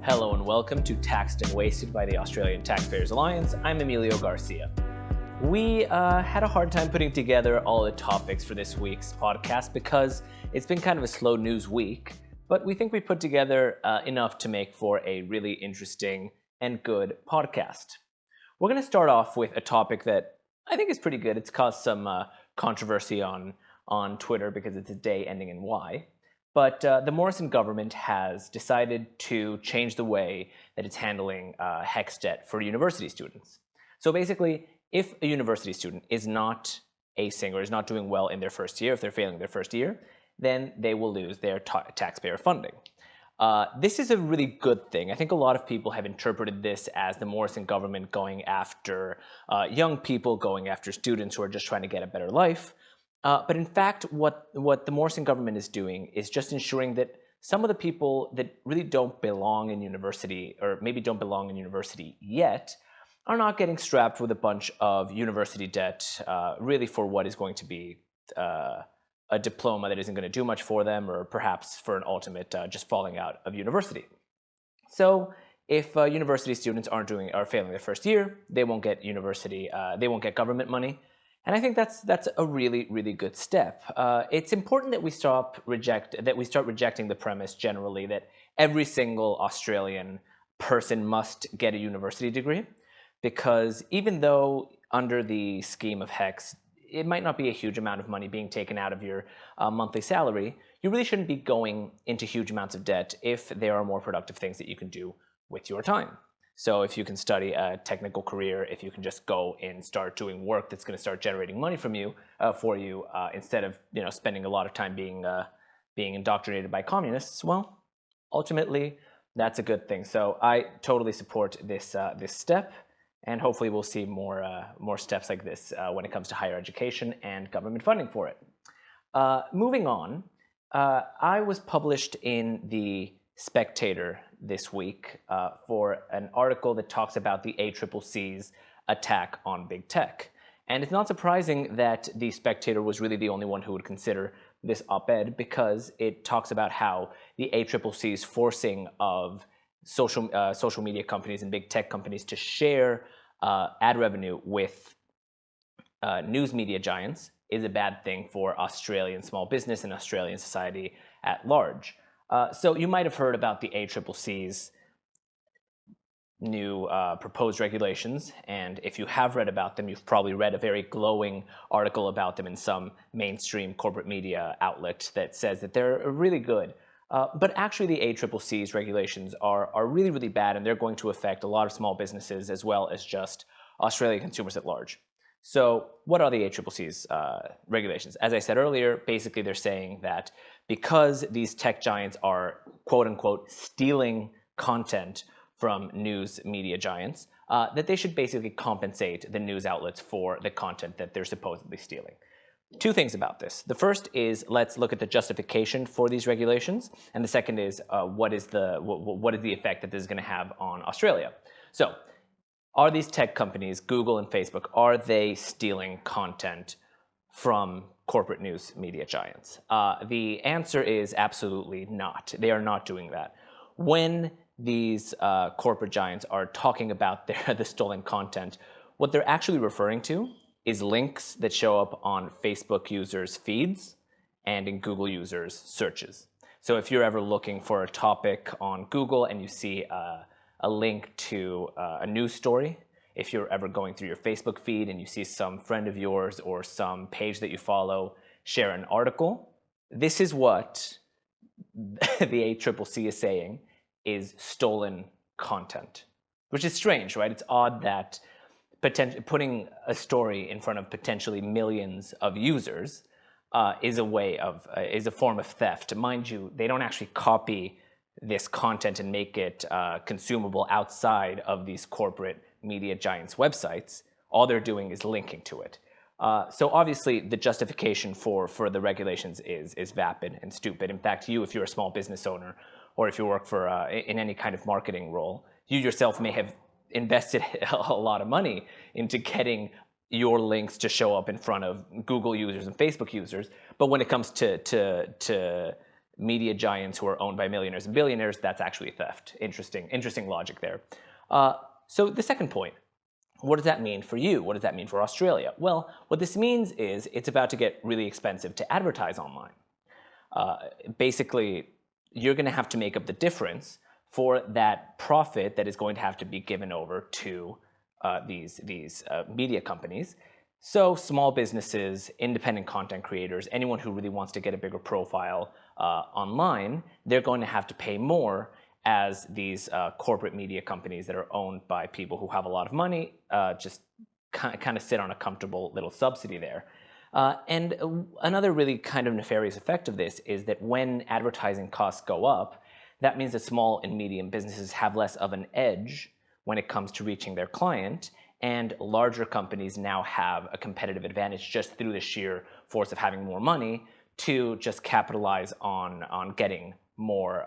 Hello and welcome to Taxed and Wasted by the Australian Taxpayers Alliance. I'm Emilio Garcia. We had a hard time putting together all the topics for this week's podcast because it's been kind of a slow news week, but we think we put together enough to make for a really interesting and good podcast. We're going to start off with a topic that I think is pretty good. It's caused some controversy on Twitter because it's a day ending in Y. But the Morrison government has decided to change the way that it's handling HECS debt for university students. So basically, if a university student is not acing or is not doing well in their first year, if they're failing their first year, then they will lose their taxpayer funding. This is a really good thing. I think a lot of people have interpreted this as the Morrison government going after young people, going after students who are just trying to get a better life. But in fact, what the Morrison government is doing is just ensuring that some of the people that really don't belong in university, or maybe don't belong in university yet, are not getting strapped with a bunch of university debt, really for what is going to be a diploma that isn't going to do much for them, or perhaps for an ultimate just falling out of university. So if university students are failing their first year, they won't get they won't get government money. And I think that's a really, really good step. It's important that we start rejecting the premise generally that every single Australian person must get a university degree, because even though under the scheme of HECS, it might not be a huge amount of money being taken out of your monthly salary, you really shouldn't be going into huge amounts of debt if there are more productive things that you can do with your time. So if you can study a technical career, if you can just go and start doing work that's going to start generating money for you, instead of spending a lot of time being indoctrinated by communists, well, ultimately that's a good thing. So I totally support this step, and hopefully we'll see more steps like this when it comes to higher education and government funding for it. Moving on, I was published in the Spectator this week for an article that talks about the ACCC's attack on big tech. And it's not surprising that the Spectator was really the only one who would consider this op-ed, because it talks about how the ACCC's forcing of social media companies and big tech companies to share ad revenue with news media giants is a bad thing for Australian small business and Australian society at large. So you might have heard about the ACCC's new proposed regulations, and if you have read about them, you've probably read a very glowing article about them in some mainstream corporate media outlet that says that they're really good. But actually the ACCC's regulations are really, really bad, and they're going to affect a lot of small businesses as well as just Australian consumers at large. So what are the ACCC's regulations? As I said earlier, basically they're saying that because these tech giants are, quote unquote, stealing content from news media giants, that they should basically compensate the news outlets for the content that they're supposedly stealing. Two things about this. The first is, let's look at the justification for these regulations, and the second is what is the effect that this is going to have on Australia. So, are these tech companies, Google and Facebook, are they stealing content from corporate news media giants? The answer is absolutely not. They are not doing that. When these corporate giants are talking about the stolen content, what they're actually referring to is links that show up on Facebook users' feeds and in Google users' searches. So if you're ever looking for a topic on Google and you see a link to a news story, if you're ever going through your Facebook feed and you see some friend of yours or some page that you follow share an article, this is what the ACCC is saying is stolen content, which is strange, right? It's odd that putting a story in front of potentially millions of users is a form of theft. Mind you, they don't actually copy this content and make it consumable outside of these corporate media giants' websites. All they're doing is linking to it. So obviously, the justification for the regulations is vapid and stupid. In fact, if you're a small business owner, or if you work for in any kind of marketing role, you yourself may have invested a lot of money into getting your links to show up in front of Google users and Facebook users. But when it comes to media giants who are owned by millionaires and billionaires, that's actually theft. Interesting logic there. So the second point, what does that mean for you? What does that mean for Australia? Well, what this means is it's about to get really expensive to advertise online. Basically, you're going to have to make up the difference for that profit that is going to have to be given over to these media companies. So small businesses, independent content creators, anyone who really wants to get a bigger profile online, they're going to have to pay more as these corporate media companies that are owned by people who have a lot of money just kind of sit on a comfortable little subsidy there. And another really kind of nefarious effect of this is that when advertising costs go up, that means that small and medium businesses have less of an edge when it comes to reaching their client, and larger companies now have a competitive advantage just through the sheer force of having more money to just capitalize on getting more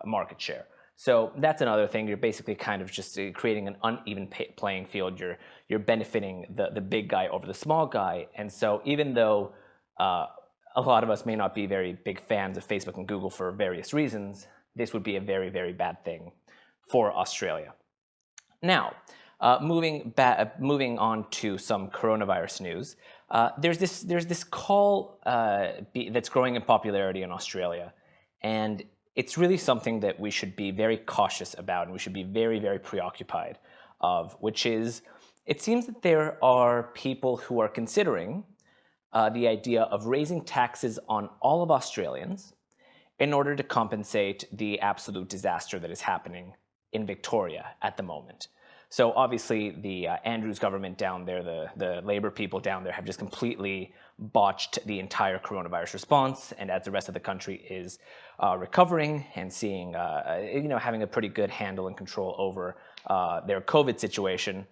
market share. So that's another thing. You're basically kind of just creating an uneven playing field. You're benefiting the big guy over the small guy. And so even though a lot of us may not be very big fans of Facebook and Google for various reasons, this would be a very, very bad thing for Australia. Now, moving on to some coronavirus news, there's this call that's growing in popularity in Australia, and it's really something that we should be very cautious about, and we should be very, very preoccupied of, which is, it seems that there are people who are considering the idea of raising taxes on all of Australians in order to compensate the absolute disaster that is happening in Victoria at the moment. So obviously the Andrews government down there, the Labor people down there have just completely botched the entire coronavirus response, and as the rest of the country is recovering and seeing, having a pretty good handle and control over their COVID situation,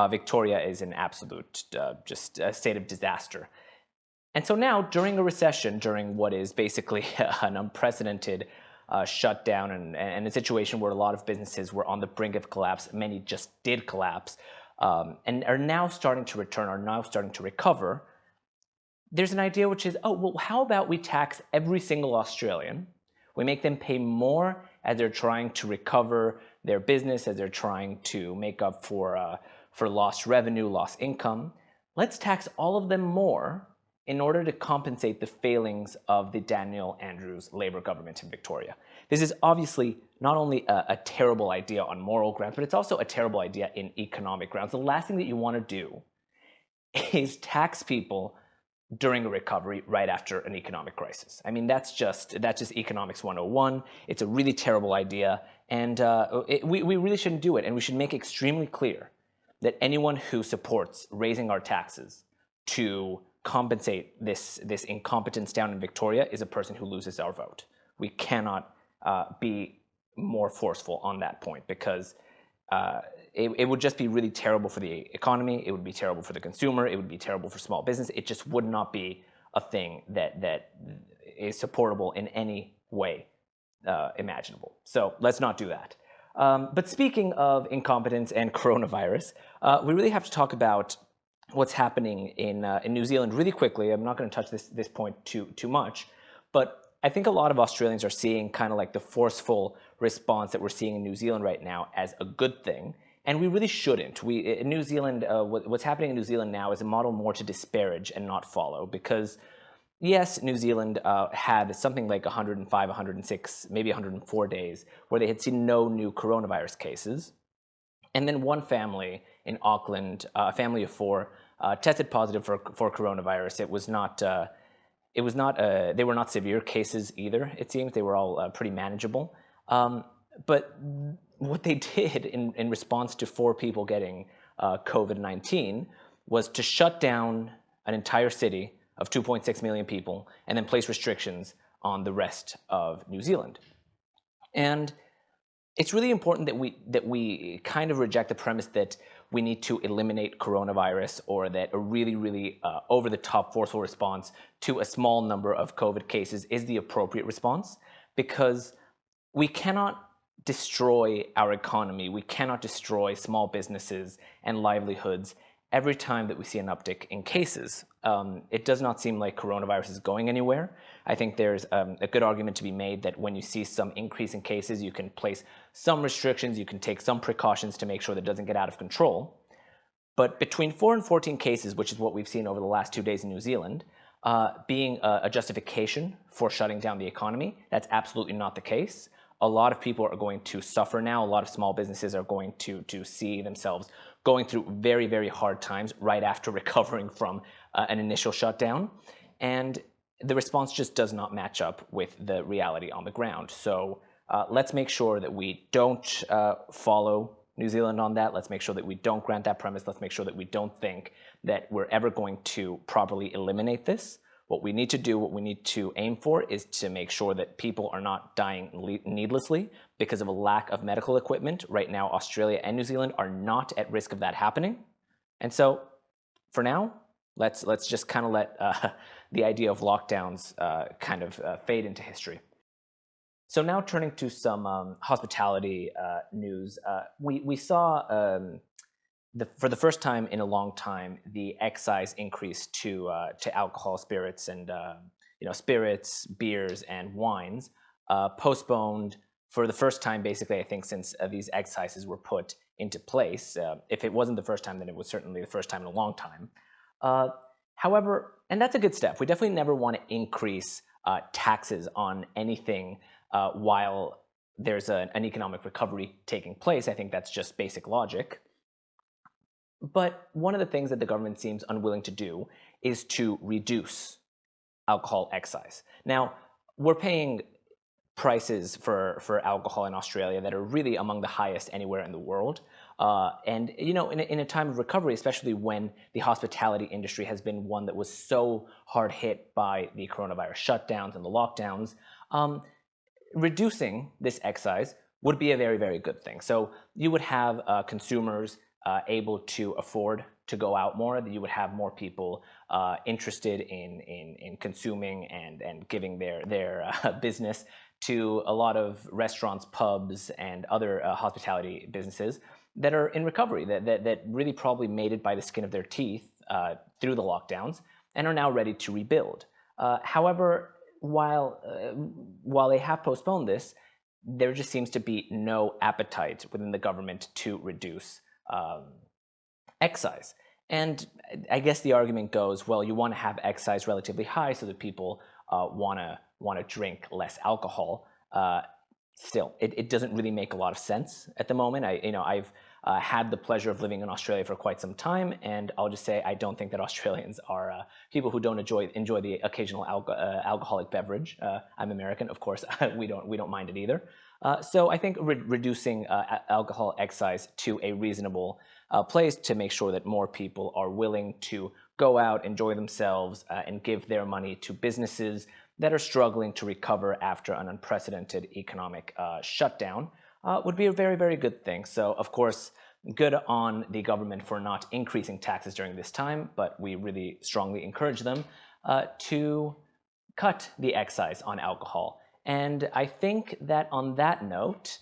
Victoria is in absolute just a state of disaster. And so now, during a recession, during what is basically an unprecedented shutdown and a situation where a lot of businesses were on the brink of collapse, many just did collapse, and are now starting to return, are now starting to recover, there's an idea which is, oh, well, how about we tax every single Australian? We make them pay more as they're trying to recover their business, as they're trying to make up for lost revenue, lost income. Let's tax all of them more in order to compensate the failings of the Daniel Andrews Labor government in Victoria. This is obviously not only a terrible idea on moral grounds, but it's also a terrible idea in economic grounds. The last thing that you want to do is tax people during a recovery right after an economic crisis. I mean, that's just economics 101. It's a really terrible idea, and we really shouldn't do it, and we should make extremely clear that anyone who supports raising our taxes to compensate this incompetence down in Victoria is a person who loses our vote. We cannot be more forceful on that point, because it would just be really terrible for the economy. It would be terrible for the consumer. It would be terrible for small business. It just would not be a thing that is supportable in any way imaginable. So let's not do that. But speaking of incompetence and coronavirus, we really have to talk about what's happening in New Zealand really quickly. I'm not going to touch this point too much, but I think a lot of Australians are seeing kind of like the forceful response that we're seeing in New Zealand right now as a good thing, and we really shouldn't. In New Zealand, what's happening in New Zealand now is a model more to disparage and not follow, because yes, New Zealand had something like 105, 106, maybe 104 days where they had seen no new coronavirus cases. And then one family in Auckland, a family of four, tested positive for coronavirus. They were not severe cases either, it seems. They were all pretty manageable. But what they did in response to 4 people getting COVID-19 was to shut down an entire city of 2.6 million people and then place restrictions on the rest of New Zealand. And it's really important that we kind of reject the premise that we need to eliminate coronavirus, or that a really, really over-the-top forceful response to a small number of COVID cases is the appropriate response, because we cannot destroy our economy, we cannot destroy small businesses and livelihoods every time that we see an uptick in cases. It does not seem like coronavirus is going anywhere. I think there's a good argument to be made that when you see some increase in cases, you can place some restrictions, you can take some precautions to make sure that it doesn't get out of control. But between 4 and 14 cases, which is what we've seen over the last 2 days in New Zealand, being a justification for shutting down the economy, that's absolutely not the case. A lot of people are going to suffer now. A lot of small businesses are going to see themselves going through very, very hard times right after recovering from an initial shutdown. And the response just does not match up with the reality on the ground. So let's make sure that we don't follow New Zealand on that. Let's make sure that we don't grant that premise. Let's make sure that we don't think that we're ever going to properly eliminate this. What we need to do, what we need to aim for, is to make sure that people are not dying needlessly because of a lack of medical equipment. Right now, Australia and New Zealand are not at risk of that happening. And so, for now, let's just kind of let the idea of lockdowns kind of fade into history. So now turning to some hospitality news, we saw for the first time in a long time, the excise increase to alcohol, spirits, and spirits, beers, and wines postponed for the first time, basically, I think, since these excises were put into place. If it wasn't the first time, then it was certainly the first time in a long time. However, and that's a good step. We definitely never want to increase taxes on anything while there's an economic recovery taking place. I think that's just basic logic. But one of the things that the government seems unwilling to do is to reduce alcohol excise. Now, we're paying prices for alcohol in Australia that are really among the highest anywhere in the world. And in a time of recovery, especially when the hospitality industry has been one that was so hard hit by the coronavirus shutdowns and the lockdowns, reducing this excise would be a very, very good thing. So you would have consumers able to afford to go out more, that you would have more people interested in consuming and giving their business to a lot of restaurants, pubs, and other hospitality businesses that are in recovery, that really probably made it by the skin of their teeth through the lockdowns and are now ready to rebuild. However, while they have postponed this, there just seems to be no appetite within the government to reduce excise. And I guess the argument goes, well, you want to have excise relatively high so that people want to drink less alcohol. Still, it doesn't really make a lot of sense at the moment. I've had the pleasure of living in Australia for quite some time, and I'll just say I don't think that Australians are people who don't enjoy the occasional alcoholic beverage. I'm American, of course. we don't mind it either. So I think reducing alcohol excise to a reasonable place to make sure that more people are willing to go out, enjoy themselves, and give their money to businesses that are struggling to recover after an unprecedented economic shutdown would be a very, very good thing. So, of course, good on the government for not increasing taxes during this time, but we really strongly encourage them to cut the excise on alcohol. And I think that on that note,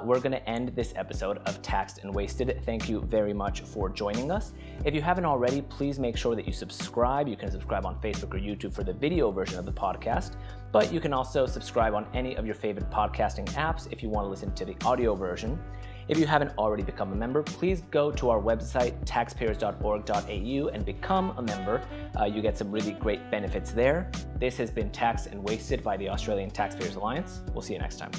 we're going to end this episode of Taxed and Wasted. Thank you very much for joining us. If you haven't already, please make sure that you subscribe. You can subscribe on Facebook or YouTube for the video version of the podcast, but you can also subscribe on any of your favorite podcasting apps if you want to listen to the audio version. If you haven't already become a member, please go to our website, taxpayers.org.au, and become a member. You get some really great benefits there. This has been Taxed and Wasted by the Australian Taxpayers Alliance. We'll see you next time.